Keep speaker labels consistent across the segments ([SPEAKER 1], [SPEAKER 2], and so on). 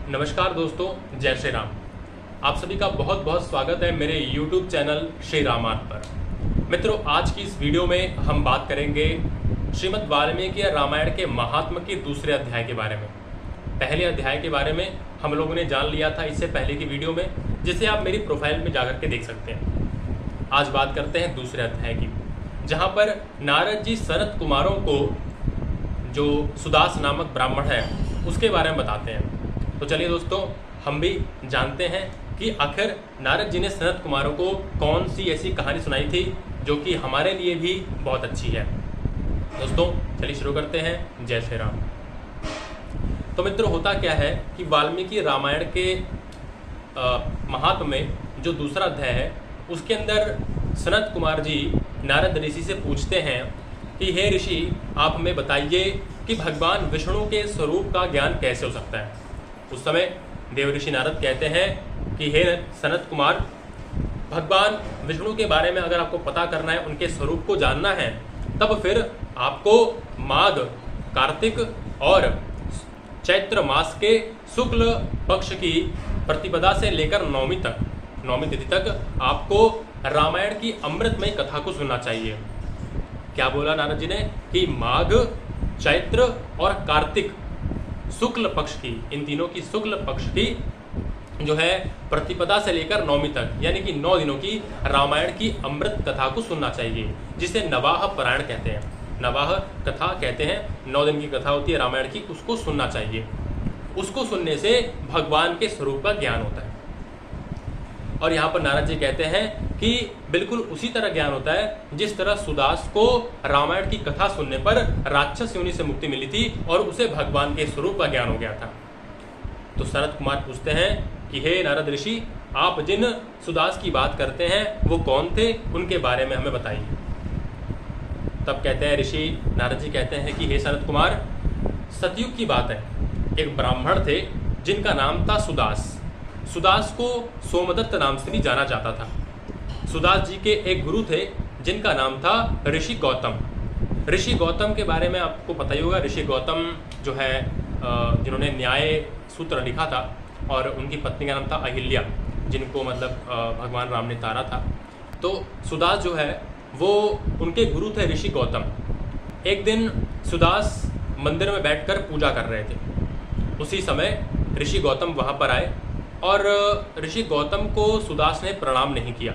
[SPEAKER 1] नमस्कार दोस्तों, जय श्री राम। आप सभी का बहुत बहुत स्वागत है मेरे YouTube चैनल श्री रामायण पर। मित्रों, आज की इस वीडियो में हम बात करेंगे श्रीमद् वाल्मीकि रामायण के महात्म के दूसरे अध्याय के बारे में। पहले अध्याय के बारे में हम लोगों ने जान लिया था इससे पहले की वीडियो में, जिसे आप मेरी प्रोफाइल में जाकर के देख सकते हैं। आज बात करते हैं दूसरे अध्याय की, जहाँ पर नारद जी सनत कुमारों को, जो सुदास नामक ब्राह्मण है, उसके बारे में बताते हैं। तो चलिए दोस्तों, हम भी जानते हैं कि आखिर नारद जी ने सनत कुमारों को कौन सी ऐसी कहानी सुनाई थी जो कि हमारे लिए भी बहुत अच्छी है। दोस्तों चलिए शुरू करते हैं। जय श्री राम। तो मित्रों, होता क्या है कि वाल्मीकि रामायण के महात्म में जो दूसरा अध्याय है, उसके अंदर सनत कुमार जी नारद ऋषि से पूछते हैं कि हे ऋषि, आप हमें बताइए कि भगवान विष्णु के स्वरूप का ज्ञान कैसे हो सकता है। उस समय देव ऋषि नारद कहते हैं कि हे सनत कुमार, भगवान विष्णु के बारे में अगर आपको पता करना है, उनके स्वरूप को जानना है, तब फिर आपको माघ, कार्तिक और चैत्र मास के शुक्ल पक्ष की प्रतिपदा से लेकर नौमी तिथि तक आपको रामायण की अमृतमय कथा को सुनना चाहिए। क्या बोला नारद जी ने कि माघ, चैत्र और कार्तिक शुक्ल पक्ष की, इन तीनों की शुक्ल पक्ष की जो है प्रतिपदा से लेकर नौमी तक, यानी कि 9 दिनों की रामायण की अमृत कथा को सुनना चाहिए, जिसे नवाह पारायण कहते हैं। नवाह कथा कहते हैं, 9 दिन की कथा होती है रामायण की, उसको सुनना चाहिए। उसको सुनने से भगवान के स्वरूप का ज्ञान होता है। और यहाँ पर नारद जी कहते हैं कि बिल्कुल उसी तरह ज्ञान होता है जिस तरह सुदास को रामायण की कथा सुनने पर राक्षस योनि से मुक्ति मिली थी और उसे भगवान के स्वरूप का ज्ञान हो गया था। तो सनत कुमार पूछते हैं कि हे नारद ऋषि, आप जिन सुदास की बात करते हैं वो कौन थे, उनके बारे में हमें बताइए। तब कहते हैं ऋषि नारद जी कहते हैं कि हे सनत कुमार, सतयुग की बात है, एक ब्राह्मण थे जिनका नाम था सुदास। सुदास को सोमदत्त नाम से भी जाना जाता था। सुदास जी के एक गुरु थे जिनका नाम था ऋषि गौतम। ऋषि गौतम के बारे में आपको पता ही होगा। ऋषि गौतम जो है जिन्होंने न्याय सूत्र लिखा था, और उनकी पत्नी का नाम था अहिल्या, जिनको मतलब भगवान राम ने तारा था। तो सुदास जो है वो उनके गुरु थे ऋषि गौतम। एक दिन सुदास मंदिर में बैठकर पूजा कर रहे थे। उसी समय ऋषि गौतम वहाँ पर आए और ऋषि गौतम को सुदास ने प्रणाम नहीं किया,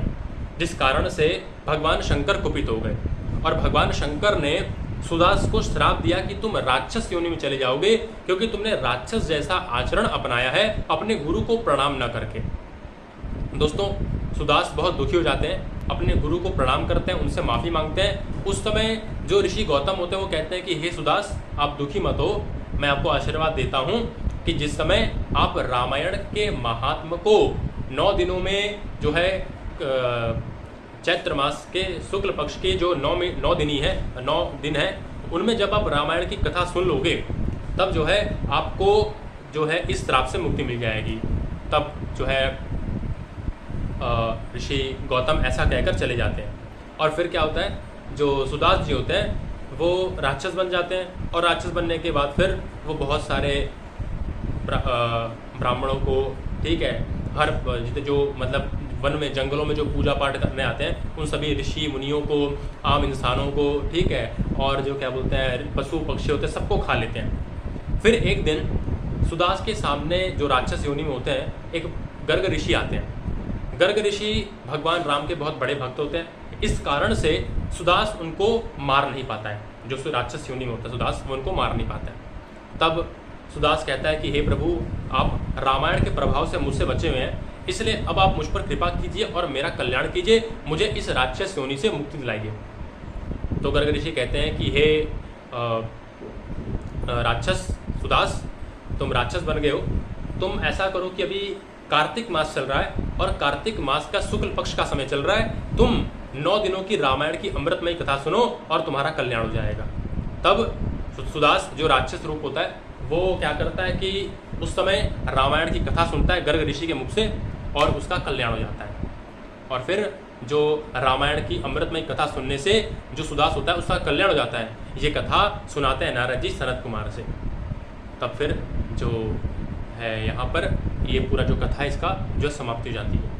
[SPEAKER 1] जिस कारण से भगवान शंकर कुपित हो गए और भगवान शंकर ने सुदास को श्राप दिया कि तुम राक्षस योनि में चले जाओगे, क्योंकि तुमने राक्षस जैसा आचरण अपनाया है अपने गुरु को प्रणाम न करके। दोस्तों, सुदास बहुत दुखी हो जाते हैं, अपने गुरु को प्रणाम करते हैं, उनसे माफ़ी मांगते हैं। उस समय जो ऋषि गौतम होते हैं वो कहते हैं कि हे सुदास, आप दुखी मत हो, मैं आपको आशीर्वाद देता हूँ कि जिस समय आप रामायण के महात्म को 9 दिनों में जो है चैत्र मास के शुक्ल पक्ष के जो 9 दिन है, उनमें जब आप रामायण की कथा सुन लोगे, तब जो है आपको जो है इस श्राप से मुक्ति मिल जाएगी। तब जो है ऋषि गौतम ऐसा कहकर चले जाते हैं। और फिर क्या होता है, जो सुदास जी होते हैं वो राक्षस बन जाते हैं, और राक्षस बनने के बाद फिर वो बहुत सारे ब्राह्मणों को, ठीक है, हर जो मतलब वन में, जंगलों में जो पूजा पाठ करने आते हैं, उन सभी ऋषि मुनियों को, आम इंसानों को, ठीक है, और जो क्या बोलते हैं पशु पक्षी होते हैं, सबको खा लेते हैं। फिर एक दिन सुदास के सामने जो राक्षस योनि में होते हैं, एक गर्ग ऋषि आते हैं। गर्ग ऋषि भगवान राम के बहुत बड़े भक्त होते हैं। इस कारण से सुदास उनको मार नहीं पाता है। जो राक्षस योनि में होता है सुदास, वो उनको मार नहीं पाता है। तब सुदास कहता है कि हे प्रभु, आप रामायण के प्रभाव से मुझसे बचे हुए हैं, इसलिए अब आप मुझ पर कृपा कीजिए और मेरा कल्याण कीजिए, मुझे इस राक्षस योनि से मुक्ति दिलाइए। तो गर्ग ऋषि कहते हैं कि हे राक्षस सुदास, तुम राक्षस बन गए हो, तुम ऐसा करो कि अभी कार्तिक मास चल रहा है और कार्तिक मास का शुक्ल पक्ष का समय चल रहा है, तुम 9 दिनों की रामायण की अमृतमय कथा सुनो और तुम्हारा कल्याण हो जाएगा। तब सुदास जो राक्षस रूप होता है वो क्या करता है कि उस समय रामायण की कथा सुनता है गर्ग ऋषि के मुख से, और उसका कल्याण हो जाता है। और फिर जो रामायण की अमृतमय कथा सुनने से जो सुदास होता है उसका कल्याण हो जाता है। ये कथा सुनाते हैं नारद जी सनत कुमार से। तब फिर जो है यहाँ पर ये पूरा जो कथा है इसका जो समाप्ति हो जाती है।